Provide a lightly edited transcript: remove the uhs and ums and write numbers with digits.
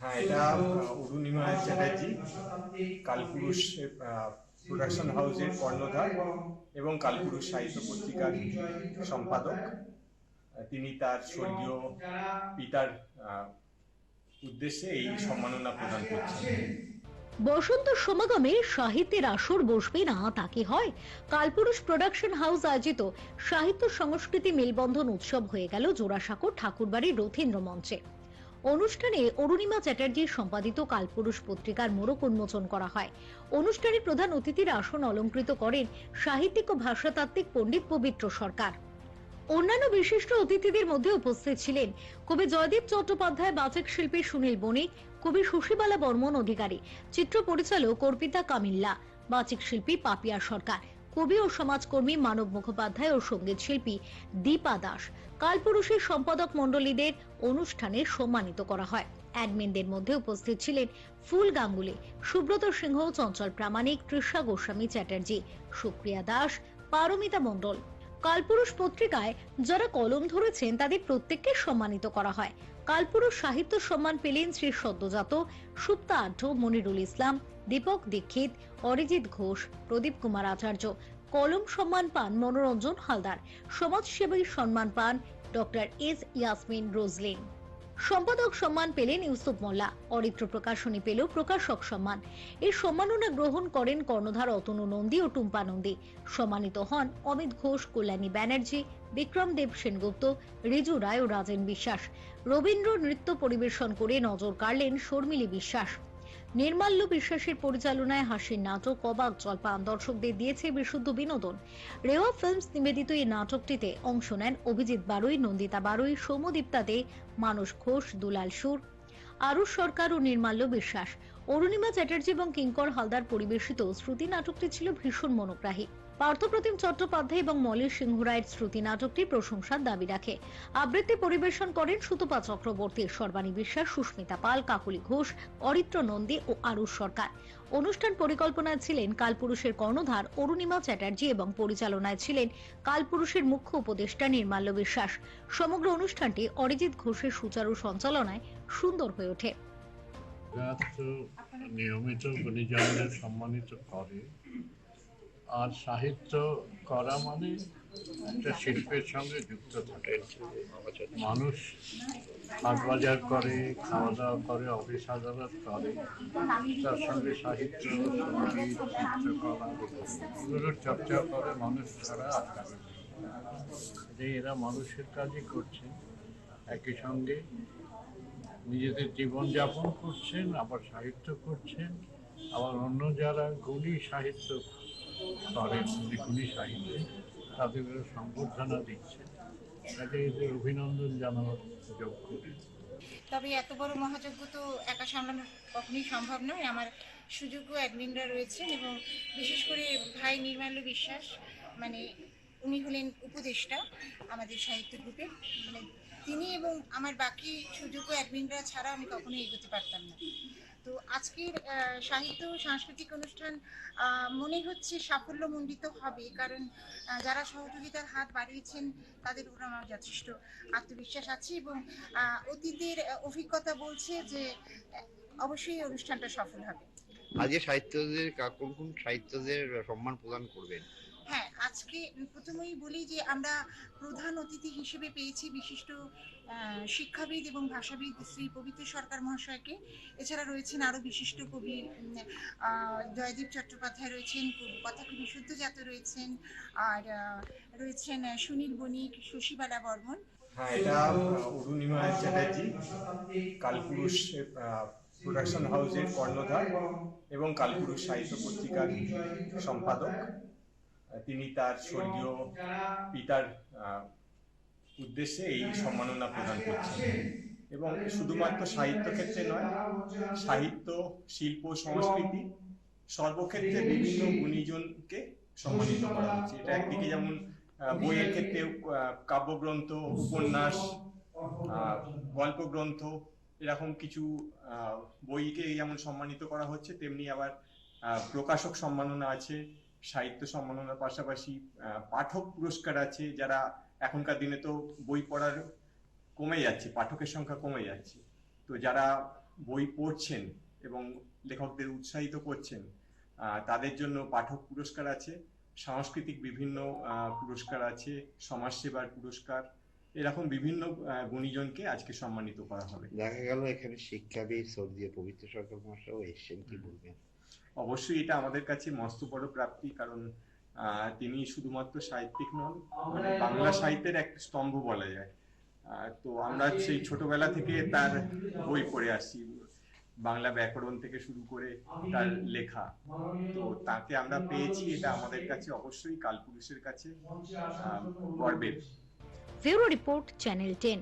হ্যাঁ, এটা অরুণিমা চ্যাটার্জি, কালপুরুষ প্রোডাকশন হাউসের কর্ণধার এবং কালপুরুষ সাহিত্য পত্রিকার সম্পাদক। তিনি তার স্বর্গীয় পিতার উদ্দেশ্যে এই সম্মাননা প্রদান করছেন। বসন্ত সমাগমে সাহিত্যের আসর বসবে না তা কি হয়? কালপুরুষ প্রোডাকশন হাউস আয়োজিত সাহিত্য সংস্কৃতি মেলবন্ধন উৎসব হয়ে গেল জোড়াসাঁকোর ঠাকুরবাড়ির রথীন্দ্র মঞ্চে। অনুষ্ঠানে অরুণিমা চ্যাটার্জির সম্পাদিত কালপুরুষ পত্রিকার মোড়ক উন্মোচন করা হয়। অনুষ্ঠানে প্রধান অতিথির আসন অলঙ্কৃত করেন সাহিত্যিক ও ভাষাতাত্ত্বিক পণ্ডিত পবিত্র সরকার। অন্যান্য বিশিষ্ট অতিথিদের মধ্যে উপস্থিত ছিলেন কবি জয়দীপ চট্টোপাধ্যায়, বাচিক শিল্পী সুনীল বণিক, কবি সুশীবালা বর্মন অধিকারী, চিত্র পরিচালক অর্পিতা কামিল্লা, বাচিক শিল্পী পাপিয়া সরকার, কবি ও সমাজকর্মী মানব মুখোপাধ্যায় ও সঙ্গীত শিল্পী দীপা দাস। কালপুরুষের সম্পাদক মণ্ডলীদের অনুষ্ঠানে সম্মানিত করা হয়। অ্যাডমিনদের মধ্যে উপস্থিত ছিলেন ফুল গাঙ্গুলি, সুব্রত সিংহ, চঞ্চল প্রামাণিক, তৃষা গোস্বামী চ্যাটার্জি, সুপ্রিয়া দাস, পারমিতা মণ্ডল। কালপুরুষ পত্রিকায় যারা কলম ধরেছেন তাদের প্রত্যেককে সম্মানিত করা হয়। কালপুরুষ সাহিত্য সম্মান পেলেন শ্রী সদ্যজাত, সুপ্তা আঢ্য, মনিরুল ইসলাম, দীপক দীক্ষিত, অরিজিৎ ঘোষ, প্রদীপ কুমার আচার্য। কলম সম্মান পান মনোরঞ্জন হালদার। সমাজসেবী সম্মান পান ডক্টর এস ইয়াসমিন রোজলিন। সম্পাদক সম্মান পেলেন ইউসুফ মোল্লা। অরিত্র প্রকাশনী পেল প্রকাশক সম্মান। এই সম্মাননা গ্রহণ করেন কর্ণধার অতনু নন্দী ও টুম্পা নন্দী। সম্মানিত হন অমিত ঘোষ, কল্যাণী ব্যানার্জি, বিক্রম দেব সেনগুপ্ত, রিজু রায় ও রাজেন বিশ্বাস। রবীন্দ্র নৃত্য পরিবেশন করে নজর কাড়লেন শর্মিলী বিশ্বাস। নির্মাল্য বিশ্বাসের পরিচালনায় হাসির নাটক অবাক জলপান দর্শকদের দিয়েছে বিশুদ্ধ বিনোদন। রেওয়া ফিল্মস নিবেদিত এই নাটকটিতে অংশ নেন অভিজিৎ বারুই, নন্দিতা বারুই, সৌম্যদীপ্তা দে, মানস ঘোষ, দুলাল সুর, আরুষ সরকার ও নির্মাল্য বিশ্বাস। অরুণিমা চ্যাটার্জি এবং কিঙ্কর হালদার পরিবেশিত শ্রুতি নাটকটি ছিল ভীষণ মনোগ্রাহী। পার্থপ্রতিম চট্টোপাধ্যায় এবং মলির সিংহ রায়ের শ্রুতি নাটকটি প্রশংসার দাবি রাখে। আবৃত্তি পরিবেশন করেন সুতপা চক্রবর্তী, সর্বাণী বিশ্বাস, সুস্মিতা পাল, কাকুলি ঘোষ, অরিত্র নন্দী ও আরুষ সরকার। অনুষ্ঠান পরিকল্পনায় ছিলেন কালপুরুষের কর্ণধার অরুণিমা চ্যাটার্জি এবং পরিচালনায় ছিলেন কালপুরুষের মুখ্য উপদেষ্টা নির্মাল্য বিশ্বাস। সমগ্র অনুষ্ঠানটি অরিজিৎ ঘোষের সুচারু সঞ্চালনায় সুন্দর হয়ে ওঠে। নিয়মিত গুণীজনদের সম্মানিত করে, আর সাহিত্য করা মানে একটা শিল্পের সঙ্গে যুক্ত থাকে। মানুষ হাট বাজার করে, খাওয়া দাওয়া করে, অফিস আদালত করে, তার সঙ্গে সাহিত্য, সঙ্গীত, চিত্রকলা এগুলোর চর্চা করে মানুষ ছাড়া আর কারো যে এরা মানুষের কাজই করছে, একই সঙ্গে নিজেদের জীবনযাপন করছেন, আবার সাহিত্য করছেন, আবার অন্য যারা গুণী সাহিত্য করেন, গুণী সাহিত্যে তাদের সংবর্ধনা দিচ্ছেন। তাকে এদের অভিনন্দন জানানোর যোগ্য। তবে এত বড় মহাযজ্ঞ তো একা সামলানো কখনোই সম্ভব নয়। আমার সুযোগ্য অ্যাডমিনরা রয়েছেন এবং বিশেষ করে ভাই নির্মাল্য বিশ্বাস, মানে উনি হলেন উপদেষ্টা আমাদের সাহিত্য গ্রুপে। মানে তিনি এবং আমার বাকি সুযোগ্য অ্যাডমিনরা ছাড়া আমি কখনোই এগোতে পারতাম না। তো আজকের সাহিত্য সাংস্কৃতিক অনুষ্ঠান মনে হচ্ছে সাফল্যমণ্ডিত হবে, কারণ যারা সহযোগিতার হাত বাড়িয়েছেন তাদের উপর আমার যথেষ্ট আত্মবিশ্বাস আছে এবং অতীতের অভিজ্ঞতা বলছে যে অবশ্যই অনুষ্ঠানটা সফল হবে। আজকে সাহিত্যদের কোন কোন সাহিত্যদের সম্মান প্রদান করবেন? হ্যাঁ, আজকে প্রথমেই বলি যে আমরা প্রধান অতিথি হিসেবে পেয়েছি বিশিষ্ট শিক্ষাবিদ এবং ভাষাবিদ শ্রী পবিত্র সরকার মহাশয়কে। এছাড়া রয়েছেন আরো বিশিষ্ট কবি, জয়দীপ চট্টোপাধ্যায় রয়েছেন, কথাকবি সদ্যজাত রয়েছেন, আর রয়েছেন সুনীল বণিক, সুশীবালা বর্মন। হ্যাঁ, এটা অরুণিমা চ্যাটার্জি, কালপুরুষ প্রোডাকশন হাউসের কর্ণধার এবং কালপুরুষ সাহিত্য পত্রিকার সম্পাদক। তিনি তার স্বর্গীয় পিতার উদ্দেশ্যে এই সম্মাননা প্রদান করছেন। এবং শুধুমাত্র সাহিত্য ক্ষেত্রে নয়, সাহিত্য, শিল্প, সংস্কৃতি সর্বক্ষেত্রে বিভিন্ন গুণীজনকে সম্মানিত করা হচ্ছে। এটা একদিকে যেমন বইয়ের ক্ষেত্রে কাব্যগ্রন্থ, উপন্যাস, গল্পগ্রন্থ, এরকম কিছু বইকে যেমন সম্মানিত করা হচ্ছে, তেমনি আবার প্রকাশক সম্মাননা আছে, সাহিত্য সম্মাননার পাশাপাশি পাঠক পুরস্কার আছে। যারা এখনকার দিনে তো বই পড়ার কমে যাচ্ছে, পাঠকের সংখ্যা কমে যাচ্ছে, তো যারা বই পড়ছেন এবং লেখকদের উৎসাহিত করছেন, তাদের জন্য পাঠক পুরস্কার আছে, সাংস্কৃতিক বিভিন্ন পুরস্কার আছে, সমাজসেবার পুরস্কার, এরকম বিভিন্ন গুণীজনকে আজকে সম্মানিত করা হবে। দেখা গেল এখানে শিক্ষাবিদ স্বর্গীয় পবিত্র সরকার মহাশয় এসেছেন, কি বলবেন? অবশ্যই এটা আমাদের কাছে মস্ত বড় প্রাপ্তি, কারণ তিনি শুধুমাত্র সাহিত্যিক নন, মানে বাংলা সাহিত্যের এক স্তম্ভ বলা যায়। তো আমরা সেই ছোটবেলা থেকে তার বই পড়ে আসছি, বাংলা ব্যাকরণ থেকে শুরু করে তার লেখা। তো তাকে আমরা পেয়েছি, এটা আমাদের কাছে অবশ্যই কালপুরুষের কাছে গর্বের। Bureau report, channel 10।